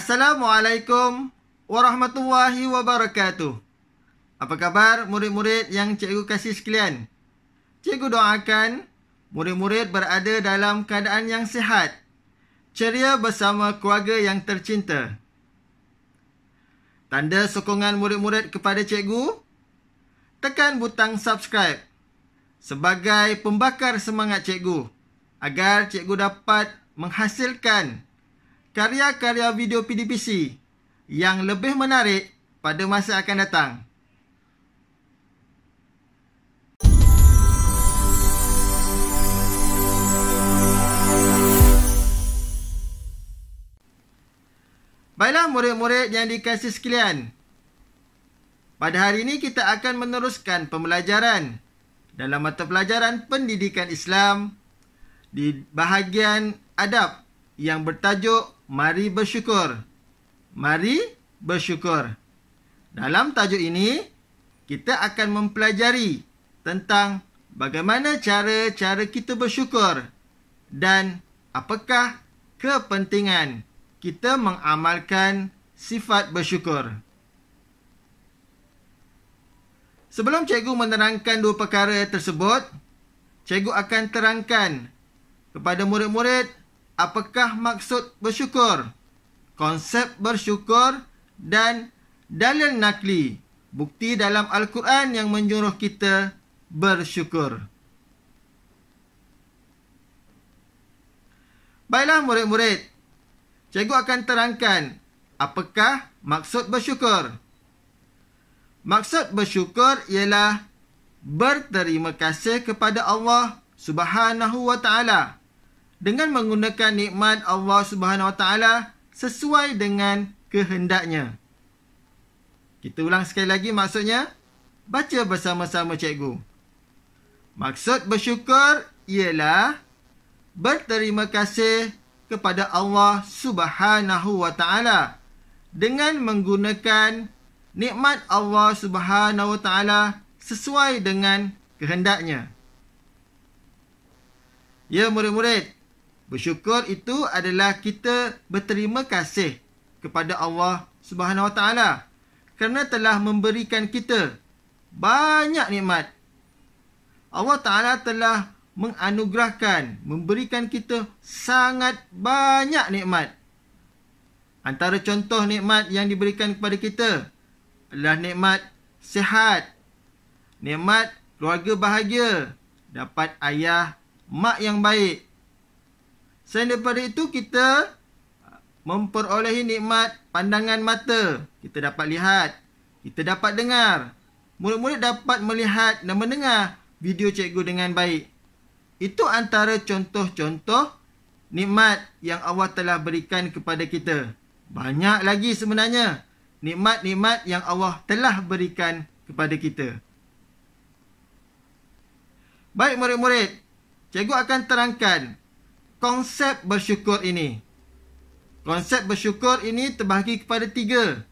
Assalamualaikum warahmatullahi wabarakatuh. Apa khabar murid-murid yang cikgu kasih sekalian? Cikgu doakan murid-murid berada dalam keadaan yang sihat, ceria bersama keluarga yang tercinta. Tanda sokongan murid-murid kepada cikgu, tekan butang subscribe sebagai pembakar semangat cikgu agar cikgu dapat menghasilkan karya-karya video PDPC yang lebih menarik pada masa akan datang. Baiklah murid-murid yang dikasihi sekalian. Pada hari ini kita akan meneruskan pembelajaran dalam mata pelajaran pendidikan Islam di bahagian adab yang bertajuk Mari Bersyukur. Mari bersyukur. Dalam tajuk ini, kita akan mempelajari tentang bagaimana cara-cara kita bersyukur dan apakah kepentingan kita mengamalkan sifat bersyukur. Sebelum cikgu menerangkan dua perkara tersebut, cikgu akan terangkan kepada murid-murid apakah maksud bersyukur, konsep bersyukur dan dalil nakli, bukti dalam Al-Quran yang menyuruh kita bersyukur. Baiklah murid-murid, cikgu akan terangkan apakah maksud bersyukur. Maksud bersyukur ialah berterima kasih kepada Allah Subhanahu wa Ta'ala dengan menggunakan nikmat Allah Subhanahu wa Ta'ala sesuai dengan kehendaknya. Kita ulang sekali lagi maksudnya. Baca bersama-sama cikgu. Maksud bersyukur ialah berterima kasih kepada Allah Subhanahu wa Ta'ala dengan menggunakan nikmat Allah Subhanahu wa Ta'ala sesuai dengan kehendaknya. Ya murid-murid, bersyukur itu adalah kita berterima kasih kepada Allah Subhanahu wa Ta'ala kerana telah memberikan kita banyak nikmat. Allah Ta'ala telah menganugerahkan, memberikan kita sangat banyak nikmat. Antara contoh nikmat yang diberikan kepada kita adalah nikmat sihat, nikmat keluarga bahagia, dapat ayah, mak yang baik. Selain daripada itu, kita memperolehi nikmat pandangan mata. Kita dapat lihat, kita dapat dengar. Murid-murid dapat melihat dan mendengar video cikgu dengan baik. Itu antara contoh-contoh nikmat yang Allah telah berikan kepada kita. Banyak lagi sebenarnya nikmat-nikmat yang Allah telah berikan kepada kita. Baik murid-murid, cikgu akan terangkan konsep bersyukur ini. Konsep bersyukur ini terbahagi kepada 3,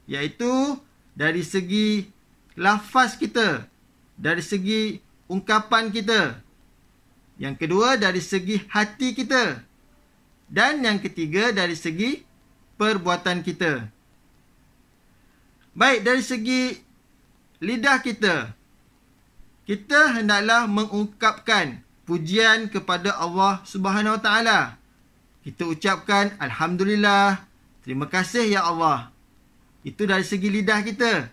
iaitu dari segi lafaz kita, dari segi ungkapan kita. Yang kedua, dari segi hati kita. Dan yang ketiga, dari segi perbuatan kita. Baik, dari segi lidah kita, kita hendaklah mengungkapkan pujian kepada Allah Subhanahu wa Ta'ala. Kita ucapkan Alhamdulillah, terima kasih ya Allah. Itu dari segi lidah kita.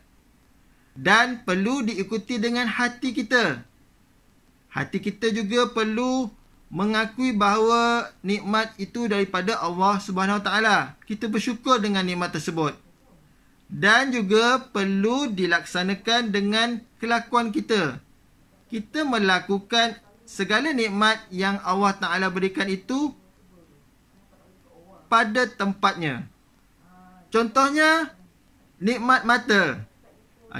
Dan perlu diikuti dengan hati kita. Hati kita juga perlu mengakui bahawa nikmat itu daripada Allah Subhanahu wa Ta'ala. Kita bersyukur dengan nikmat tersebut. Dan juga perlu dilaksanakan dengan kelakuan kita. Kita melakukan segala nikmat yang Allah Ta'ala berikan itu pada tempatnya. Contohnya, nikmat mata.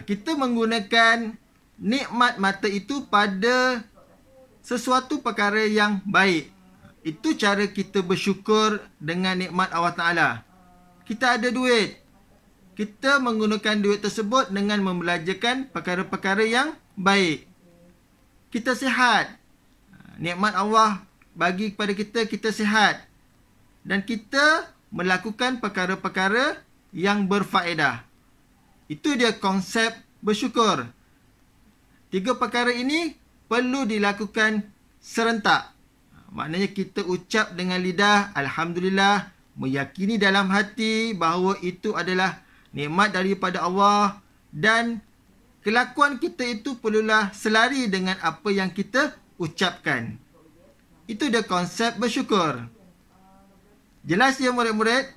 Kita menggunakan nikmat mata itu pada sesuatu perkara yang baik. Itu cara kita bersyukur dengan nikmat Allah Ta'ala. Kita ada duit. Kita menggunakan duit tersebut dengan membelajarkan perkara-perkara yang baik. Kita sihat. Nikmat Allah bagi kepada kita, kita sihat. Dan kita melakukan perkara-perkara yang berfaedah. Itu dia konsep bersyukur. 3 perkara ini perlu dilakukan serentak. Maknanya kita ucap dengan lidah, Alhamdulillah, meyakini dalam hati bahawa itu adalah nikmat daripada Allah, dan kelakuan kita itu perlulah selari dengan apa yang kita ucapkan. Itu dia konsep bersyukur. Jelas ya murid-murid?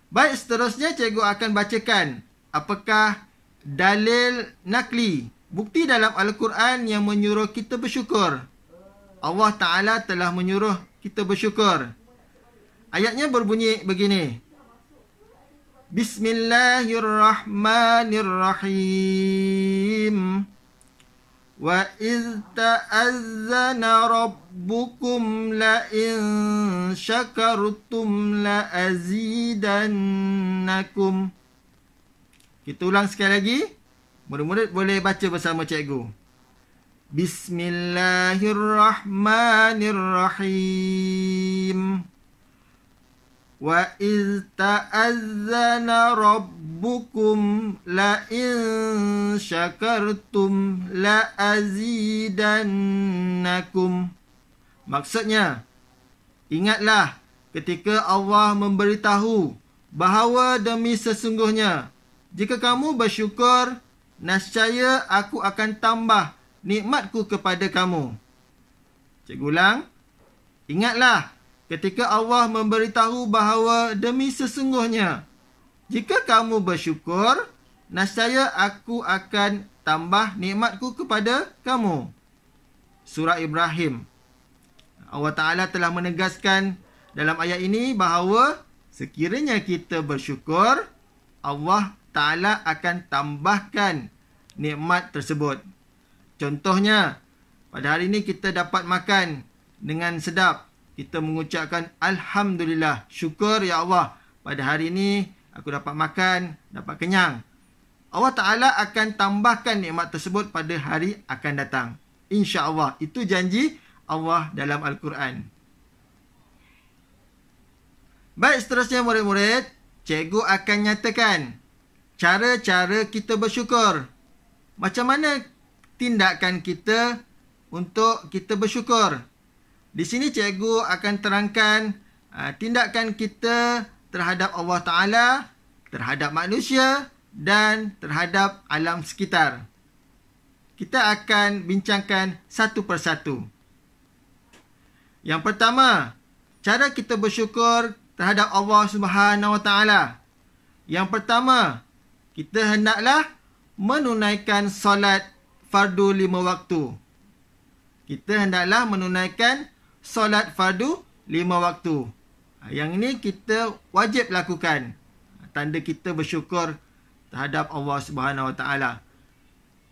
Baik, seterusnya cikgu akan bacakan apakah dalil nakli, bukti dalam Al-Quran yang menyuruh kita bersyukur. Allah Ta'ala telah menyuruh kita bersyukur. Ayatnya berbunyi begini. Bismillahirrahmanirrahim. Wa iz ta'azzana rabbukum la in syakartum la azidannakum. Kita ulang sekali lagi. Murid-murid boleh baca bersama cikgu. Bismillahirrahmanirrahim. Wa iz ta'azzana rabbukum la in syakartum la azidannakum. Maksudnya, ingatlah ketika Allah memberitahu bahawa demi sesungguhnya jika kamu bersyukur, nescaya aku akan tambah nikmatku kepada kamu. Cikgu ulang. Ingatlah ketika Allah memberitahu bahawa demi sesungguhnya jika kamu bersyukur, nescaya aku akan tambah nikmatku kepada kamu. Surah Ibrahim. Allah Ta'ala telah menegaskan dalam ayat ini bahawa sekiranya kita bersyukur, Allah Ta'ala akan tambahkan nikmat tersebut. Contohnya, pada hari ini kita dapat makan dengan sedap. Kita mengucapkan Alhamdulillah, syukur ya Allah, pada hari ini aku dapat makan, dapat kenyang. Allah Ta'ala akan tambahkan nikmat tersebut pada hari akan datang. InsyaAllah, itu janji Allah dalam Al-Quran. Baik, seterusnya murid-murid, cikgu akan nyatakan cara-cara kita bersyukur. Macam mana tindakan kita untuk kita bersyukur? Di sini cikgu akan terangkan tindakan kita terhadap Allah Ta'ala, terhadap manusia dan terhadap alam sekitar. Kita akan bincangkan satu persatu. Yang pertama, cara kita bersyukur terhadap Allah Subhanahu Wa Ta'ala. Yang pertama, kita hendaklah menunaikan solat fardu 5 waktu. Kita hendaklah menunaikan solat fardu 5 waktu. Yang ini kita wajib lakukan. Tanda kita bersyukur terhadap Allah Subhanahu Wa Ta'ala.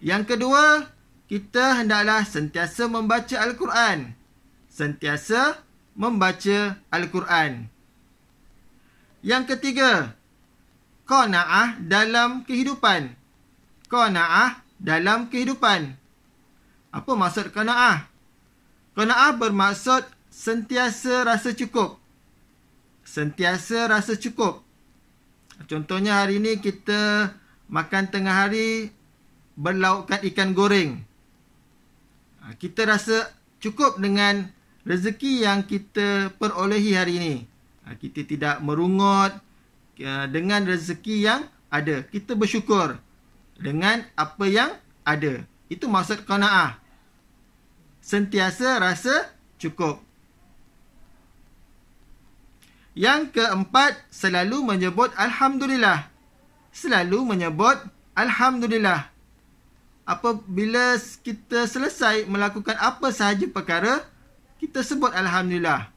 Yang kedua, kita hendaklah sentiasa membaca Al-Quran. Sentiasa membaca Al-Quran. Yang ketiga, qanaah dalam kehidupan. Qanaah dalam kehidupan. Apa maksud qanaah? Qanaah bermaksud sentiasa rasa cukup. Sentiasa rasa cukup. Contohnya hari ini kita makan tengah hari berlaukkan ikan goreng. Kita rasa cukup dengan rezeki yang kita perolehi hari ini. Kita tidak merungut dengan rezeki yang ada. Kita bersyukur dengan apa yang ada. Itu maksud qanaah. Sentiasa rasa cukup. Yang keempat, selalu menyebut Alhamdulillah. Selalu menyebut Alhamdulillah. Apabila kita selesai melakukan apa sahaja perkara, kita sebut Alhamdulillah.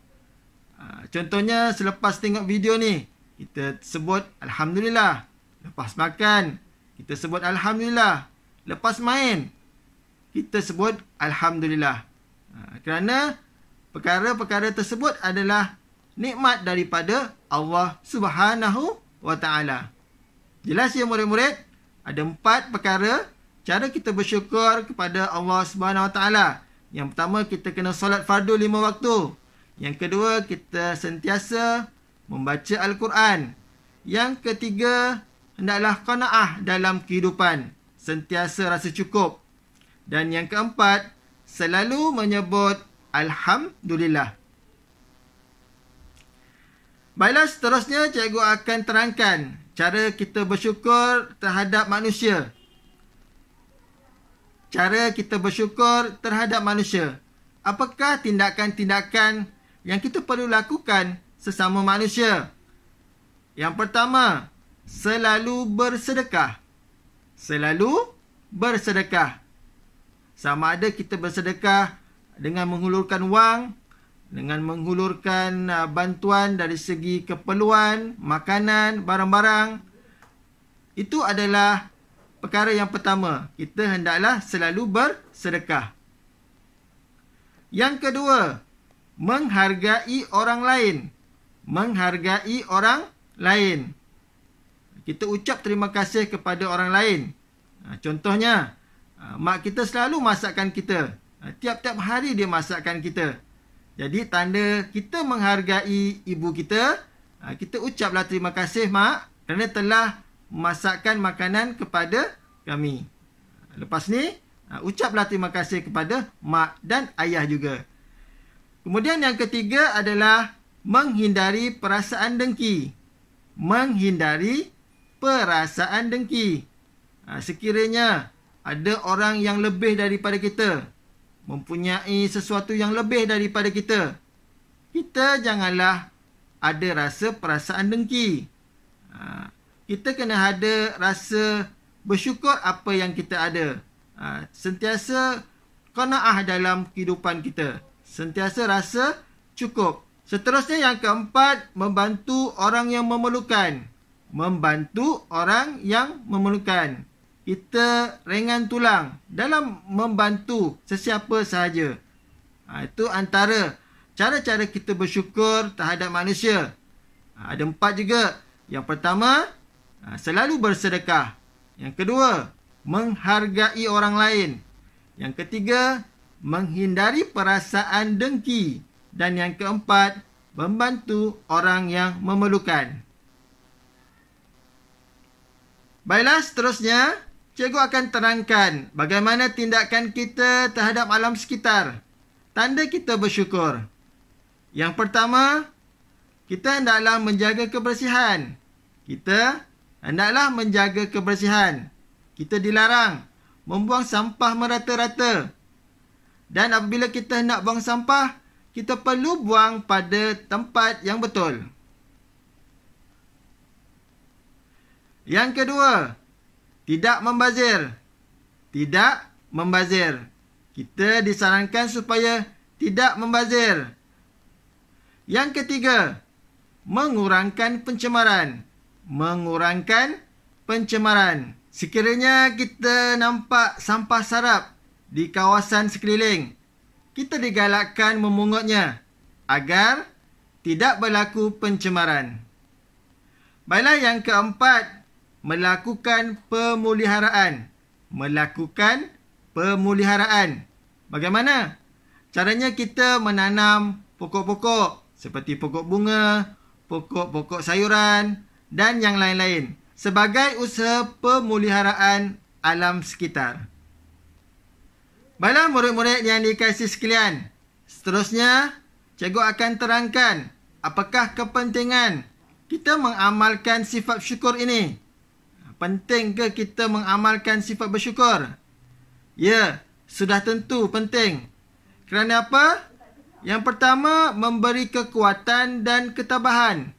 Contohnya selepas tengok video ni, kita sebut Alhamdulillah. Lepas makan, kita sebut Alhamdulillah. Lepas main, kita sebut Alhamdulillah. Kerana perkara-perkara tersebut adalah nikmat daripada Allah Subhanahu Wa Ta'ala. Jelas ya murid-murid? Ada 4 perkara cara kita bersyukur kepada Allah Subhanahu Wa Ta'ala. Yang pertama, kita kena solat fardu 5 waktu. Yang kedua, kita sentiasa membaca Al-Quran. Yang ketiga, hendaklah qanaah dalam kehidupan, sentiasa rasa cukup. Dan yang keempat, selalu menyebut Alhamdulillah. Baiklah, seterusnya cikgu akan terangkan cara kita bersyukur terhadap manusia. Cara kita bersyukur terhadap manusia. Apakah tindakan-tindakan yang kita perlu lakukan sesama manusia? Yang pertama, selalu bersedekah. Selalu bersedekah. Sama ada kita bersedekah dengan menghulurkan wang, dengan menghulurkan bantuan dari segi keperluan, makanan, barang-barang. Itu adalah perkara yang pertama. Kita hendaklah selalu bersedekah. Yang kedua, menghargai orang lain. Menghargai orang lain. Kita ucap terima kasih kepada orang lain. Contohnya, mak kita selalu masakkan kita. Tiap-tiap hari dia masakkan kita. Jadi tanda kita menghargai ibu kita, kita ucaplah terima kasih mak kerana telah masakkan makanan kepada kami. Lepas ni, ucaplah terima kasih kepada mak dan ayah juga. Kemudian yang ketiga adalah menghindari perasaan dengki. Menghindari perasaan dengki. Sekiranya ada orang yang lebih daripada kita, mempunyai sesuatu yang lebih daripada kita, kita janganlah ada rasa perasaan dengki. Kita kena ada rasa bersyukur apa yang kita ada. Sentiasa qanaah dalam kehidupan kita. Sentiasa rasa cukup. Seterusnya yang keempat, membantu orang yang memerlukan. Membantu orang yang memerlukan. Kita ringan tulang dalam membantu sesiapa sahaja. Itu antara cara-cara kita bersyukur terhadap manusia. Ada 4 juga. Yang pertama, selalu bersedekah. Yang kedua, menghargai orang lain. Yang ketiga, menghindari perasaan dengki. Dan yang keempat, membantu orang yang memerlukan. Baiklah, seterusnya, cikgu akan terangkan bagaimana tindakan kita terhadap alam sekitar. Tanda kita bersyukur. Yang pertama, kita hendaklah menjaga kebersihan. Kita hendaklah menjaga kebersihan. Kita dilarang membuang sampah merata-rata. Dan apabila kita hendak buang sampah, kita perlu buang pada tempat yang betul. Yang kedua, tidak membazir. Tidak membazir. Kita disarankan supaya tidak membazir. Yang ketiga, mengurangkan pencemaran. Mengurangkan pencemaran. Sekiranya kita nampak sampah sarap di kawasan sekeliling, kita digalakkan memungutnya agar tidak berlaku pencemaran. Baiklah, yang keempat, melakukan pemeliharaan. Melakukan pemeliharaan. Bagaimana? Caranya kita menanam pokok-pokok seperti pokok bunga, pokok-pokok sayuran dan yang lain-lain sebagai usaha pemeliharaan alam sekitar. Baiklah murid-murid yang dikasihi sekalian, seterusnya cikgu akan terangkan apakah kepentingan kita mengamalkan sifat syukur ini. Penting ke kita mengamalkan sifat bersyukur? Ya, sudah tentu penting. Kerana apa? Yang pertama, memberi kekuatan dan ketabahan.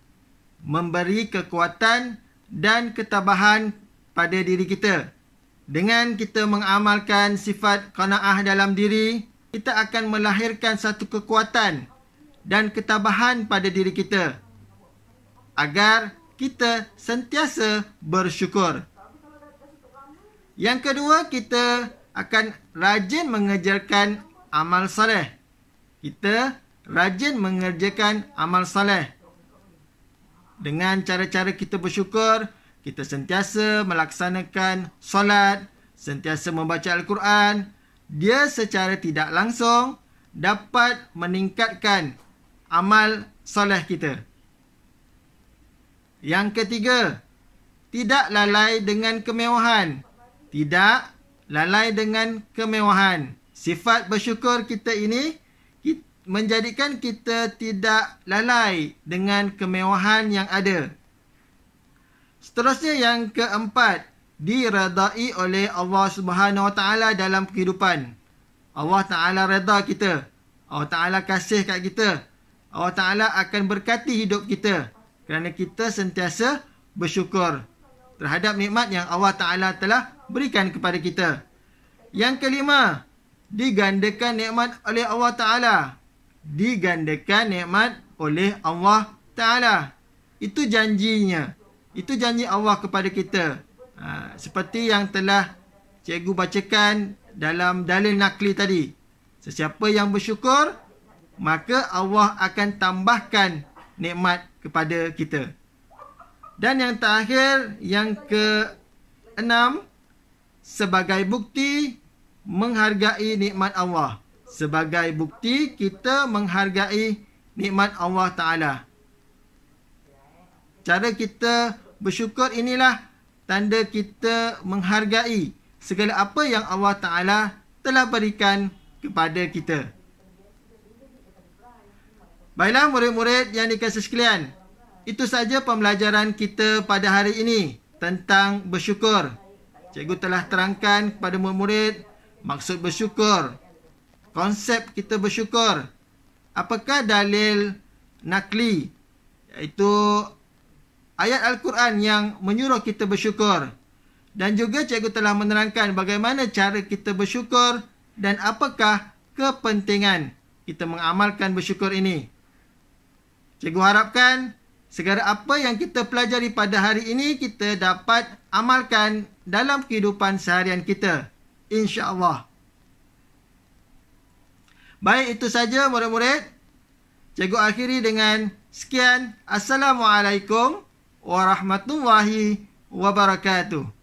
Memberi kekuatan dan ketabahan pada diri kita. Dengan kita mengamalkan sifat qanaah dalam diri, kita akan melahirkan satu kekuatan dan ketabahan pada diri kita agar kita sentiasa bersyukur. Yang kedua, kita akan rajin mengerjakan amal soleh. Kita rajin mengerjakan amal soleh. Dengan cara-cara kita bersyukur, kita sentiasa melaksanakan solat, sentiasa membaca Al-Quran. Dia secara tidak langsung dapat meningkatkan amal soleh kita. Yang ketiga, tidak lalai dengan kemewahan. Tidak lalai dengan kemewahan. Sifat bersyukur kita ini menjadikan kita tidak lalai dengan kemewahan yang ada. Seterusnya yang keempat, diredai oleh Allah Subhanahu Wa Taala dalam kehidupan. Allah Taala redha kita. Allah Taala kasih kat kita. Allah Taala akan berkati hidup kita kerana kita sentiasa bersyukur terhadap nikmat yang Allah Taala telah berikan kepada kita. Yang kelima, digandakan nikmat oleh Allah Taala. Digandakan nikmat oleh Allah Ta'ala. Itu janjinya. Itu janji Allah kepada kita. Seperti yang telah cikgu bacakan dalam dalil nakli tadi. Sesiapa yang bersyukur, maka Allah akan tambahkan nikmat kepada kita. Dan yang terakhir, yang keenam, sebagai bukti menghargai nikmat Allah. Sebagai bukti kita menghargai nikmat Allah Ta'ala. Cara kita bersyukur inilah tanda kita menghargai segala apa yang Allah Ta'ala telah berikan kepada kita. Baiklah murid-murid yang dikasihi sekalian, itu saja pembelajaran kita pada hari ini tentang bersyukur. Cikgu telah terangkan kepada murid-murid maksud bersyukur, konsep kita bersyukur, apakah dalil nakli, iaitu ayat Al-Quran yang menyuruh kita bersyukur. Dan juga cikgu telah menerangkan bagaimana cara kita bersyukur dan apakah kepentingan kita mengamalkan bersyukur ini. Cikgu harapkan segala apa yang kita pelajari pada hari ini kita dapat amalkan dalam kehidupan seharian kita, insya-Allah. Baik, itu saja murid-murid. Cikgu akhiri dengan sekian. Assalamualaikum warahmatullahi wabarakatuh.